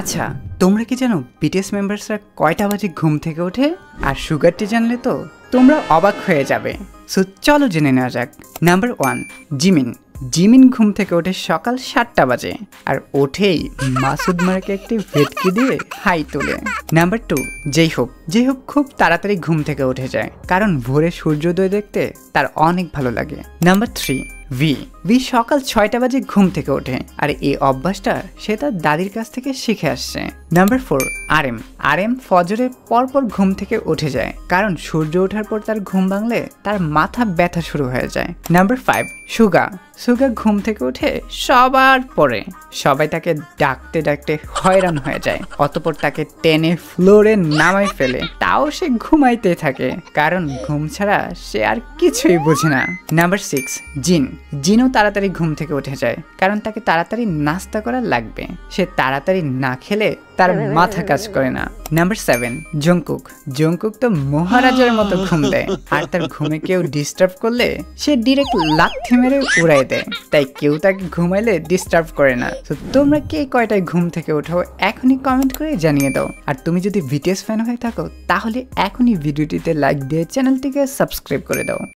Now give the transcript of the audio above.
আচ্ছা, তোমরা কি জানো বিটিএস মেম্বার্সরা কয়টা বাজে ঘুম থেকে ওঠে? আর সুগারটি জানলে তো তোমরা অবাক হয়ে যাবে। সো চলো জেনে নেওয়া যাক। Number 1, Jimin. জিমিন ঘুম থেকে ওঠে সকাল 7টা বাজে আর ওঠেই মাসুদ মারাকে একটি ভেটকি দিয়ে হাই তোলে। নাম্বার 2, জেইহোপ। জেইহোপ খুব তাড়াতাড়ি ঘুম থেকে উঠে যায় কারণ ভোরে সূর্যোদয় দেখতে তার অনেক ভালো লাগে। নাম্বার 3, ভি সকাল 6টা বাজে ঘুম থেকে ওঠে আর এই অভ্যাসটা সে তার দাদির কাছ থেকে শিখে আসছে। নাম্বার 4, আরএম ফজরের পরপর ঘুম থেকে উঠে যায় কারণ সূর্য ওঠার পর তার ঘুম ভাঙলে তার মাথা ব্যথা শুরু হয়ে যায়। নাম্বার 5, সুগা ঘুম থেকে উঠে সবার পরে সবাই তাকে ডাকতে ডাকতে হয়রান হয়ে যায়, অতঃপর তাকে টেনে ফ্লোরে নামাই ফেলে, তাও সে ঘুমাইতে থাকে কারণ ঘুম ছাড়া সে আর কিছুই বোঝে না। নাম্বার 6, জিনও তাড়াতাড়ি ঘুম থেকে উঠে যায় কারণ তাকে তাড়াতাড়ি নাস্তা করা লাগবে, সে তাড়াতাড়ি না খেলে তার মাথা কাজ করে না। নাম্বার 7, জংকুক তো মহারাজার মতো ঘুম দেয় আর তার ঘুমে কেউ ডিস্টার্ব করলে সে ডিরেক্ট লাথি মেরে উড়াই দেয়, তাই কেউ তাকে ঘুমাইলে ডিস্টার্ব করে না। তো তোমরা কে কয়টায় ঘুম থেকে ওঠো এখনই কমেন্ট করে জানিয়ে দাও। আর তুমি যদি বিটিএস ফ্যান হয়ে থাকো তাহলে এখনই ভিডিওটিতে লাইক দিয়ে চ্যানেলটিকে সাবস্ক্রাইব করে দাও।